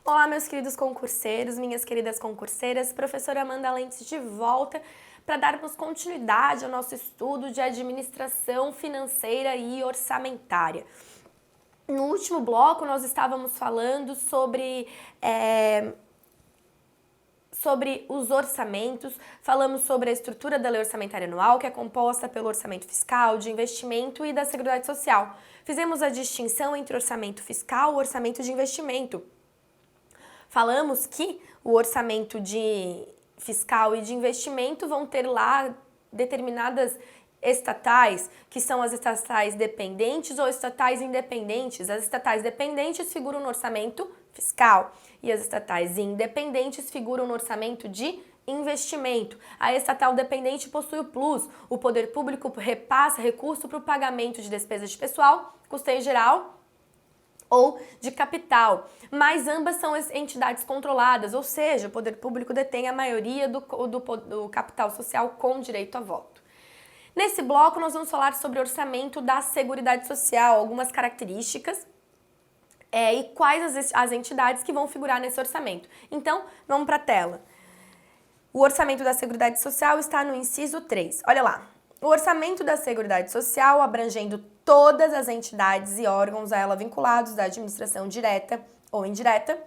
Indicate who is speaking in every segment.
Speaker 1: Olá, meus queridos concurseiros, minhas queridas concurseiras, professora Amanda Lentes de volta para darmos continuidade ao nosso estudo de administração financeira e orçamentária. No último bloco, nós estávamos falando sobre os orçamentos, falamos sobre a estrutura da lei orçamentária anual, que é composta pelo orçamento fiscal, de investimento e da Seguridade Social. Fizemos a distinção entre orçamento fiscal e orçamento de investimento. Falamos que o orçamento de fiscal e de investimento vão ter lá determinadas estatais, que são as estatais dependentes ou estatais independentes. As estatais dependentes figuram no orçamento fiscal e as estatais independentes figuram no orçamento de investimento. A estatal dependente possui o plus, o poder público repassa recurso para o pagamento de despesas de pessoal, custeio geral ou de capital, mas ambas são entidades controladas, ou seja, o poder público detém a maioria do capital social com direito a voto. Nesse bloco, nós vamos falar sobre o orçamento da Seguridade Social, algumas características e quais as entidades que vão figurar nesse orçamento. Então, vamos para a tela. O orçamento da Seguridade Social está no inciso 3. Olha lá. O orçamento da Seguridade Social, abrangendo todas as entidades e órgãos a ela vinculados da administração direta ou indireta,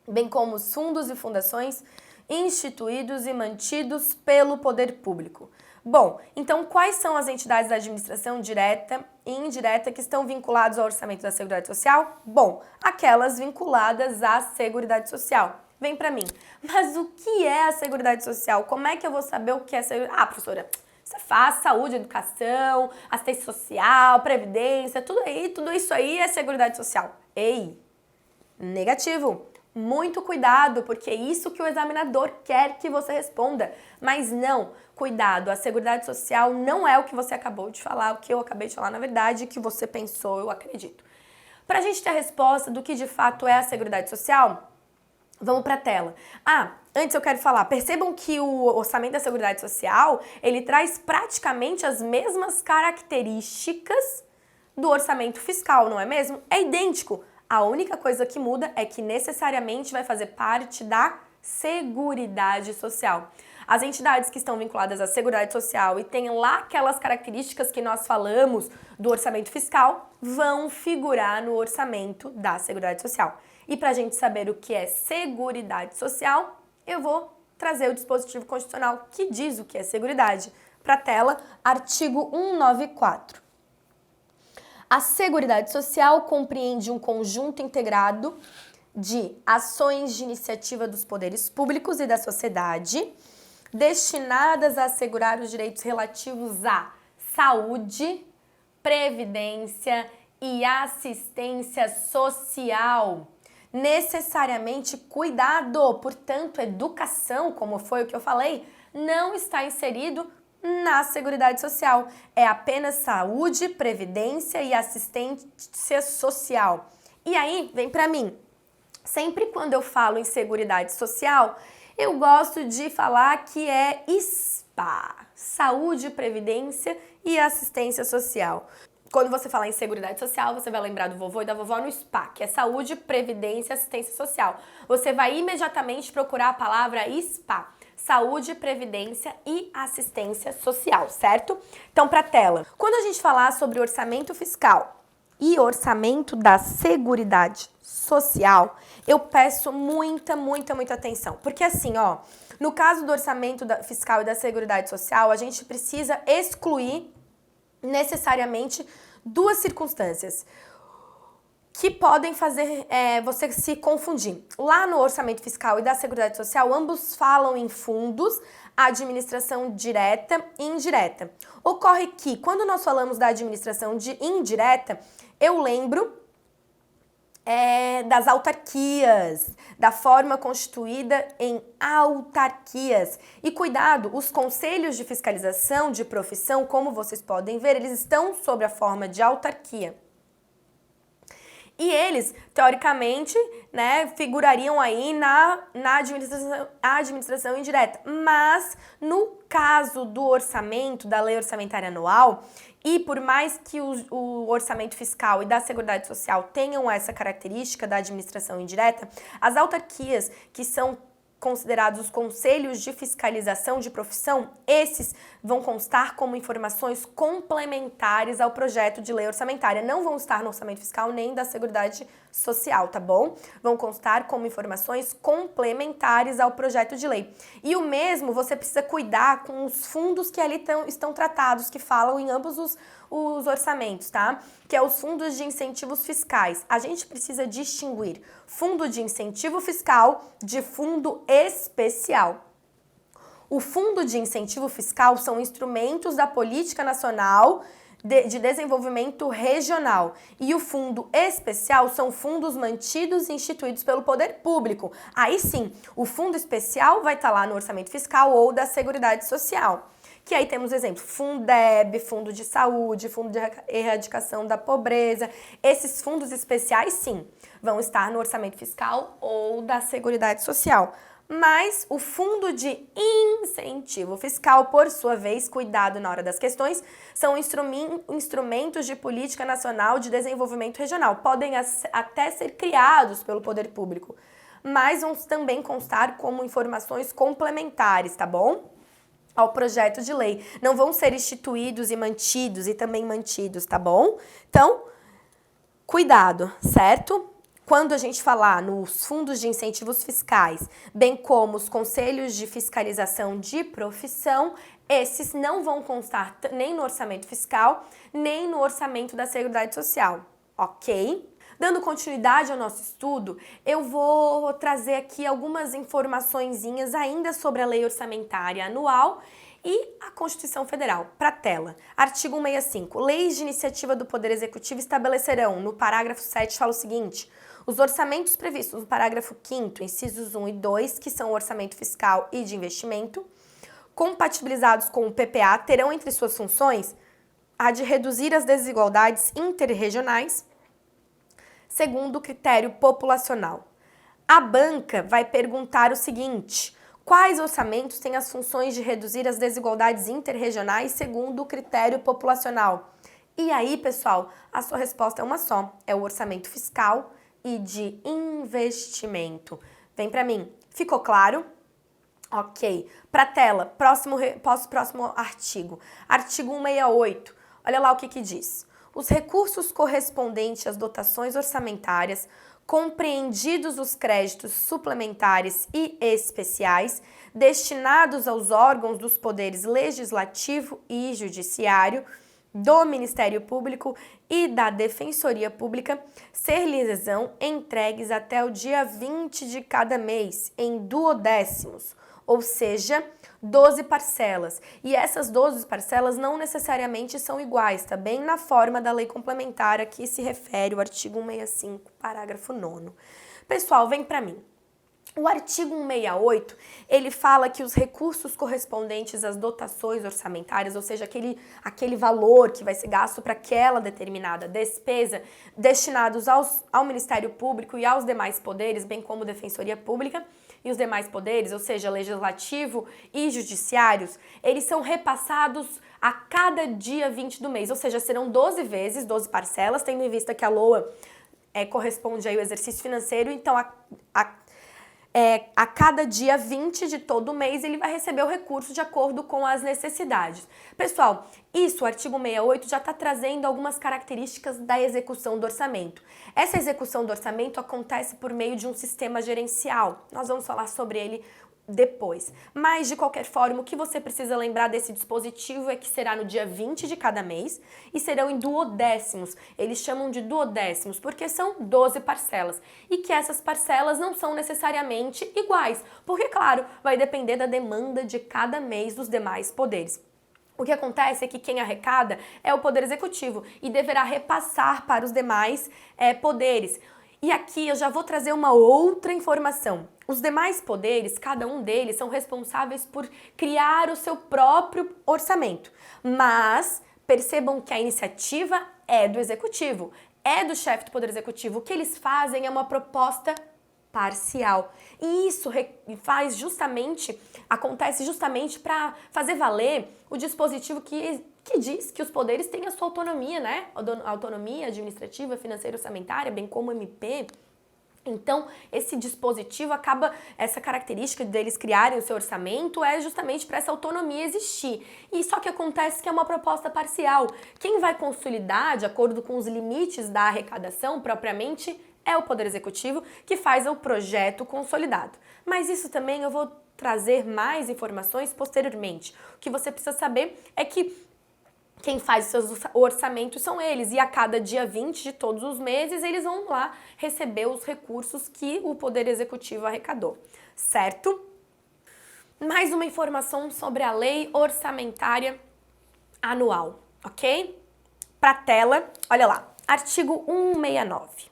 Speaker 1: bem como os fundos e fundações instituídos e mantidos pelo poder público. Bom, então quais são as entidades da administração direta e indireta que estão vinculadas ao orçamento da Seguridade Social? Bom, aquelas vinculadas à Seguridade Social. Vem para mim. Mas o que é a Seguridade Social? Como é que eu vou saber o que é Seguridade? Ah, professora, você faz saúde, educação, assistência social, previdência, tudo isso aí é Seguridade Social. Ei, negativo. Muito cuidado, porque é isso que o examinador quer que você responda. Mas não, cuidado, a Seguridade Social não é o que você acabou de falar, o que eu acabei de falar, na verdade, que você pensou, eu acredito. Para a gente ter a resposta do que de fato é a Seguridade Social, vamos para a tela. Antes eu quero falar, percebam que o orçamento da Seguridade Social, ele traz praticamente as mesmas características do orçamento fiscal, não é mesmo? É idêntico. A única coisa que muda é que necessariamente vai fazer parte da Seguridade Social. As entidades que estão vinculadas à Seguridade Social e têm lá aquelas características que nós falamos do orçamento fiscal, vão figurar no orçamento da Seguridade Social. E para a gente saber o que é Seguridade Social, eu vou trazer o dispositivo constitucional que diz o que é Seguridade. Para a tela, artigo 194. A Seguridade Social compreende um conjunto integrado de ações de iniciativa dos poderes públicos e da sociedade destinadas a assegurar os direitos relativos à saúde, previdência e assistência social. Necessariamente cuidado, portanto, educação, como foi o que eu falei, não está inserido na Seguridade Social. É apenas saúde, previdência e assistência social. E aí, vem pra mim. Sempre quando eu falo em Seguridade Social, eu gosto de falar que é SPA, Saúde, Previdência e Assistência Social. Quando você falar em Seguridade Social, você vai lembrar do vovô e da vovó no SPA, que é Saúde, Previdência e Assistência Social. Você vai imediatamente procurar a palavra SPA. Saúde, Previdência e Assistência Social, certo? Então, para a tela. Quando a gente falar sobre orçamento fiscal e orçamento da Seguridade Social, eu peço muita atenção. Porque assim, no caso do orçamento fiscal e da Seguridade Social, a gente precisa excluir necessariamente duas circunstâncias que podem fazer você se confundir. Lá no orçamento fiscal e da Seguridade Social, ambos falam em fundos, administração direta e indireta. Ocorre que, quando nós falamos da administração indireta, eu lembro das autarquias, da forma constituída em autarquias. E cuidado, os conselhos de fiscalização de profissão, como vocês podem ver, eles estão sob a forma de autarquia. E eles, teoricamente, né, figurariam aí na administração indireta. Mas, no caso do orçamento, da lei orçamentária anual, e por mais que o orçamento fiscal e da Seguridade Social tenham essa característica da administração indireta, as autarquias que são considerados os conselhos de fiscalização de profissão, esses vão constar como informações complementares ao projeto de lei orçamentária. Não vão estar no orçamento fiscal nem da Seguridade Social, tá bom? Vão constar como informações complementares ao projeto de lei. E o mesmo você precisa cuidar com os fundos que ali estão tratados, que falam em ambos os orçamentos, tá? Que é os fundos de incentivos fiscais. A gente precisa distinguir fundo de incentivo fiscal de fundo especial. O fundo de incentivo fiscal são instrumentos da política nacional de desenvolvimento regional. E o fundo especial são fundos mantidos e instituídos pelo poder público. Aí sim, o fundo especial vai estar lá no orçamento fiscal ou da Seguridade Social. Que aí temos exemplos, Fundeb, Fundo de Saúde, Fundo de Erradicação da Pobreza. Esses fundos especiais, sim, vão estar no orçamento fiscal ou da Seguridade Social. Mas o fundo de incentivo fiscal, por sua vez, cuidado na hora das questões, são instrumentos de política nacional de desenvolvimento regional. Podem até ser criados pelo poder público, mas vão também constar como informações complementares, tá bom? Ao projeto de lei. Não vão ser instituídos e mantidos e também mantidos, tá bom? Então, cuidado, certo? Quando a gente falar nos fundos de incentivos fiscais, bem como os conselhos de fiscalização de profissão, esses não vão constar nem no orçamento fiscal, nem no orçamento da Seguridade Social, ok? Dando continuidade ao nosso estudo, eu vou trazer aqui algumas informaçõezinhas ainda sobre a Lei Orçamentária Anual e a Constituição Federal. Para a tela. Artigo 165. Leis de iniciativa do Poder Executivo estabelecerão, no parágrafo 7, fala o seguinte: os orçamentos previstos no parágrafo 5º, incisos 1 e 2, que são o orçamento fiscal e de investimento, compatibilizados com o PPA, terão entre suas funções a de reduzir as desigualdades interregionais, segundo o critério populacional. A banca vai perguntar o seguinte: quais orçamentos têm as funções de reduzir as desigualdades interregionais segundo o critério populacional? E aí, pessoal, a sua resposta é uma só, é o orçamento fiscal e de investimento. Vem para mim. Ficou claro? Ok. Para a tela, próximo artigo. Artigo 168. Olha lá o que diz. Os recursos correspondentes às dotações orçamentárias, compreendidos os créditos suplementares e especiais, destinados aos órgãos dos poderes legislativo e judiciário, do Ministério Público e da Defensoria Pública, ser-lhes-ão entregues até o dia 20 de cada mês, em duodécimos, ou seja, 12 parcelas. E essas 12 parcelas não necessariamente são iguais, tá bem na forma da lei complementar a que se refere o artigo 165, parágrafo 9º. Pessoal, vem para mim. O artigo 168, ele fala que os recursos correspondentes às dotações orçamentárias, ou seja, aquele valor que vai ser gasto para aquela determinada despesa, destinados ao Ministério Público e aos demais poderes, bem como Defensoria Pública e os demais poderes, ou seja, legislativo e judiciários, eles são repassados a cada dia 20 do mês, ou seja, serão 12 vezes, 12 parcelas, tendo em vista que a LOA corresponde aí ao exercício financeiro, então a cada dia 20 de todo mês ele vai receber o recurso de acordo com as necessidades. Pessoal, isso, o artigo 168 já está trazendo algumas características da execução do orçamento. Essa execução do orçamento acontece por meio de um sistema gerencial. Nós vamos falar sobre ele depois. Mas, de qualquer forma, o que você precisa lembrar desse dispositivo é que será no dia 20 de cada mês e serão em duodécimos. Eles chamam de duodécimos porque são 12 parcelas e que essas parcelas não são necessariamente iguais, porque, claro, vai depender da demanda de cada mês dos demais poderes. O que acontece é que quem arrecada é o Poder Executivo e deverá repassar para os demais poderes. E aqui eu já vou trazer uma outra informação. Os demais poderes, cada um deles, são responsáveis por criar o seu próprio orçamento. Mas percebam que a iniciativa é do Executivo. é do chefe do Poder Executivo. O que eles fazem é uma proposta parcial. E isso acontece justamente para fazer valer o dispositivo que diz que os poderes têm a sua autonomia, né? Autonomia administrativa, financeira e orçamentária, bem como MP. Então, esse dispositivo essa característica deles criarem o seu orçamento é justamente para essa autonomia existir. E só que acontece que é uma proposta parcial. Quem vai consolidar, de acordo com os limites da arrecadação propriamente, é o Poder Executivo, que faz o projeto consolidado. Mas isso também eu vou trazer mais informações posteriormente. O que você precisa saber é que quem faz os seus orçamentos são eles, e a cada dia 20 de todos os meses eles vão lá receber os recursos que o Poder Executivo arrecadou, certo? Mais uma informação sobre a Lei Orçamentária Anual, ok? Para tela, olha lá, artigo 169.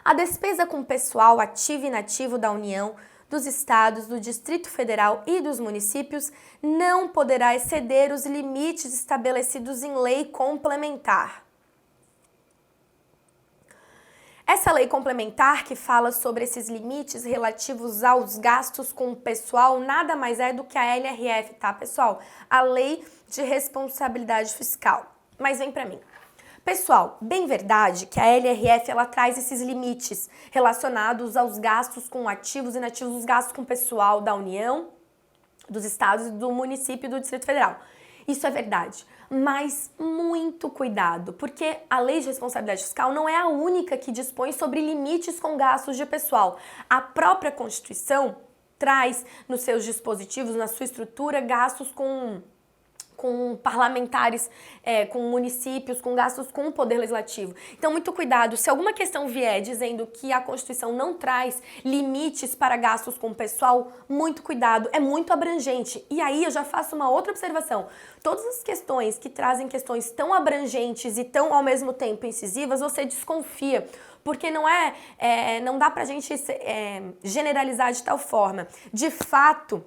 Speaker 1: A despesa com pessoal ativo e inativo da União, dos Estados, do Distrito Federal e dos municípios não poderá exceder os limites estabelecidos em lei complementar. Essa lei complementar que fala sobre esses limites relativos aos gastos com o pessoal nada mais é do que a LRF, tá, pessoal? A Lei de Responsabilidade Fiscal. Mas vem pra mim. Pessoal, bem verdade que a LRF ela traz esses limites relacionados aos gastos com ativos e inativos, os gastos com pessoal da União, dos estados, do município e do Distrito Federal. Isso é verdade, mas muito cuidado, porque a Lei de Responsabilidade Fiscal não é a única que dispõe sobre limites com gastos de pessoal. A própria Constituição traz nos seus dispositivos, na sua estrutura, gastos com parlamentares, com municípios, com gastos com o Poder Legislativo. Então, muito cuidado. Se alguma questão vier dizendo que a Constituição não traz limites para gastos com o pessoal, muito cuidado. É muito abrangente. E aí, eu já faço uma outra observação. Todas as questões que trazem questões tão abrangentes e tão, ao mesmo tempo, incisivas, você desconfia. Porque não dá pra gente generalizar de tal forma. De fato,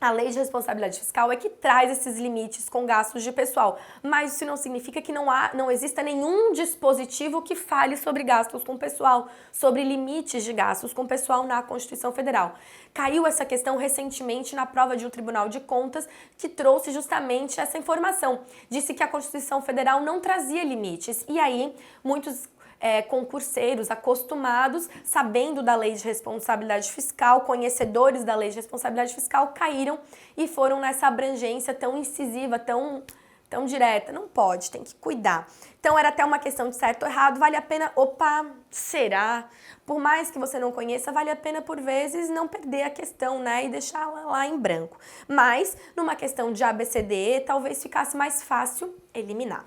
Speaker 1: a Lei de Responsabilidade Fiscal é que traz esses limites com gastos de pessoal, mas isso não significa que não exista nenhum dispositivo que fale sobre gastos com pessoal, sobre limites de gastos com pessoal na Constituição Federal. Caiu essa questão recentemente na prova de um Tribunal de Contas que trouxe justamente essa informação. Disse que a Constituição Federal não trazia limites, e aí muitos concurseiros acostumados, sabendo da Lei de Responsabilidade Fiscal, conhecedores da Lei de Responsabilidade Fiscal, caíram e foram nessa abrangência tão incisiva, tão direta. Não pode, tem que cuidar. Então era até uma questão de certo ou errado, vale a pena, será? Por mais que você não conheça, vale a pena por vezes não perder a questão, né, e deixá-la lá em branco. Mas numa questão de ABCDE, talvez ficasse mais fácil eliminar.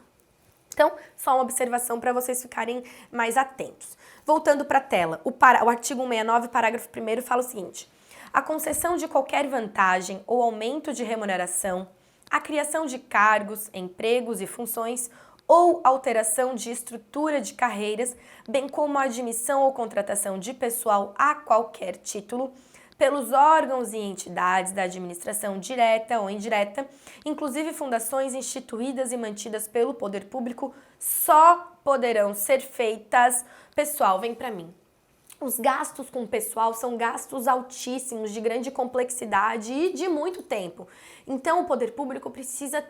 Speaker 1: Então, só uma observação para vocês ficarem mais atentos. Voltando para a tela, o artigo 169, parágrafo 1º, fala o seguinte: a concessão de qualquer vantagem ou aumento de remuneração, a criação de cargos, empregos e funções ou alteração de estrutura de carreiras, bem como a admissão ou contratação de pessoal a qualquer título, pelos órgãos e entidades da administração direta ou indireta, inclusive fundações instituídas e mantidas pelo poder público, só poderão ser feitas. Pessoal, vem para mim. Os gastos com o pessoal são gastos altíssimos, de grande complexidade e de muito tempo. Então, o poder público precisa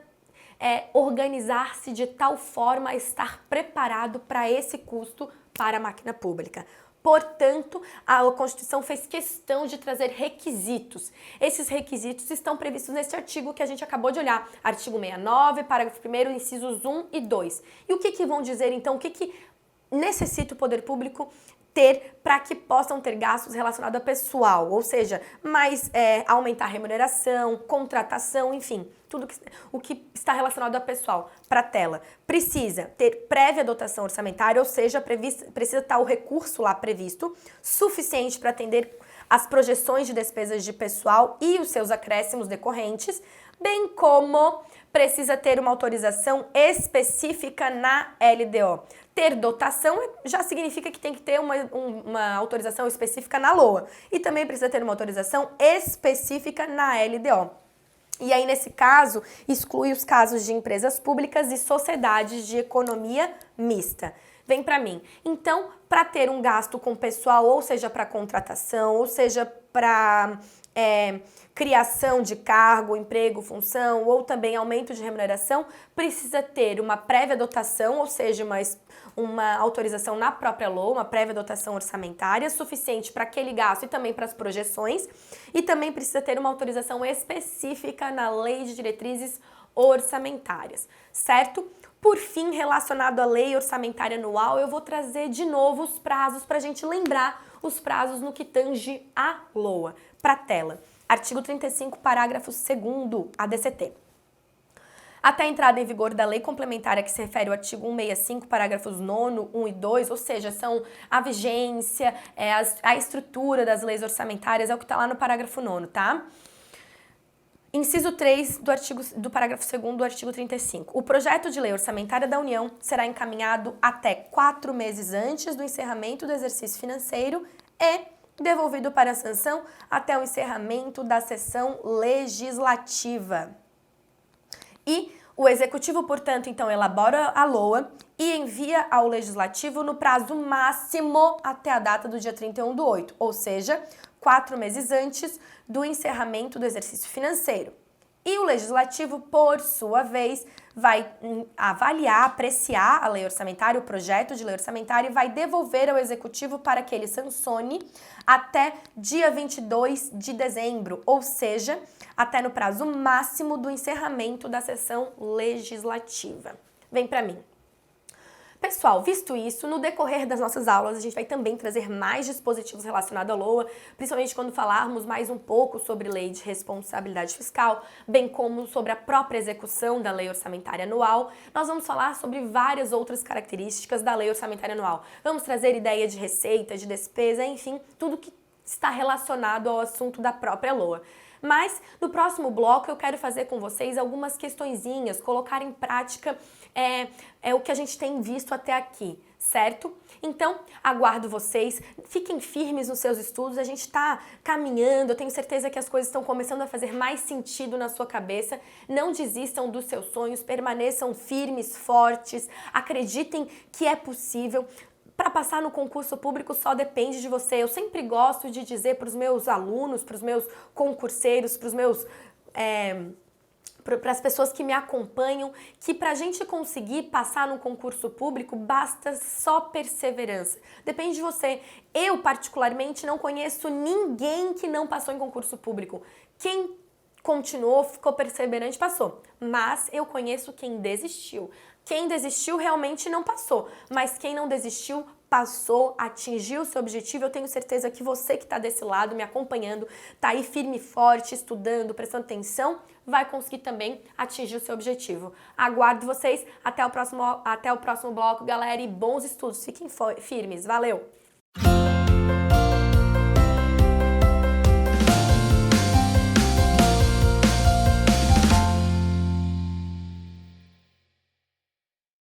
Speaker 1: organizar-se de tal forma a estar preparado para esse custo para a máquina pública. Portanto, a Constituição fez questão de trazer requisitos. Esses requisitos estão previstos neste artigo que a gente acabou de olhar. Artigo 69, parágrafo 1º, incisos 1 e 2. E o que vão dizer, então, o que necessita o poder público ter para que possam ter gastos relacionados a pessoal, ou seja, aumentar a remuneração, contratação, enfim, tudo o que está relacionado a pessoal para a tela. Precisa ter prévia dotação orçamentária, ou seja, precisa estar o recurso lá previsto, suficiente para atender as projeções de despesas de pessoal e os seus acréscimos decorrentes, bem como precisa ter uma autorização específica na LDO. Ter dotação já significa que tem que ter uma autorização específica na LOA. E também precisa ter uma autorização específica na LDO. E aí, nesse caso, exclui os casos de empresas públicas e sociedades de economia mista. Vem para mim. Então, para ter um gasto com pessoal, ou seja, para contratação, ou seja, para criação de cargo, emprego, função, ou também aumento de remuneração, precisa ter uma prévia dotação, ou seja, uma autorização na própria LOA, uma prévia dotação orçamentária suficiente para aquele gasto e também para as projeções, e também precisa ter uma autorização específica na Lei de Diretrizes Orçamentárias, certo? Por fim, relacionado à Lei Orçamentária Anual, eu vou trazer de novo os prazos para a gente lembrar os prazos no que tange a LOA. Para a tela. Artigo 35, parágrafo 2º, ADCT. Até a entrada em vigor da lei complementar que se refere ao artigo 165, parágrafos 9º, 1 e 2, ou seja, são a vigência, a estrutura das leis orçamentárias, é o que está lá no parágrafo 9º, tá? Inciso 3 do parágrafo 2º do artigo 35. O projeto de lei orçamentária da União será encaminhado até 4 meses antes do encerramento do exercício financeiro e devolvido para a sanção até o encerramento da sessão legislativa. E o Executivo, portanto, então, elabora a LOA e envia ao Legislativo no prazo máximo até a data do dia 31/8, ou seja, 4 meses antes do encerramento do exercício financeiro. E o Legislativo, por sua vez, vai avaliar, apreciar a lei orçamentária, o projeto de lei orçamentária e vai devolver ao Executivo para que ele sancione até dia 22 de dezembro, ou seja, até no prazo máximo do encerramento da sessão legislativa. Vem para mim. Pessoal, visto isso, no decorrer das nossas aulas a gente vai também trazer mais dispositivos relacionados à LOA, principalmente quando falarmos mais um pouco sobre lei de responsabilidade fiscal, bem como sobre a própria execução da lei orçamentária anual. Nós vamos falar sobre várias outras características da lei orçamentária anual. Vamos trazer ideia de receita, de despesa, enfim, tudo que está relacionado ao assunto da própria LOA. Mas no próximo bloco eu quero fazer com vocês algumas questõezinhas, colocar em prática o que a gente tem visto até aqui, certo? Então, aguardo vocês, fiquem firmes nos seus estudos, a gente está caminhando, eu tenho certeza que as coisas estão começando a fazer mais sentido na sua cabeça, não desistam dos seus sonhos, permaneçam firmes, fortes, acreditem que é possível. Para passar no concurso público só depende de você. Eu sempre gosto de dizer para os meus alunos, para os meus concurseiros, para as pessoas que me acompanham, que para a gente conseguir passar no concurso público basta só perseverança. Depende de você. Eu, particularmente, não conheço ninguém que não passou em concurso público. Quem continuou, ficou perseverante, passou. Mas eu conheço quem desistiu. Quem desistiu realmente não passou, mas quem não desistiu passou, atingiu o seu objetivo. Eu tenho certeza que você que está desse lado, me acompanhando, está aí firme e forte, estudando, prestando atenção, vai conseguir também atingir o seu objetivo. Aguardo vocês até o próximo bloco, galera, e bons estudos. Fiquem firmes. Valeu!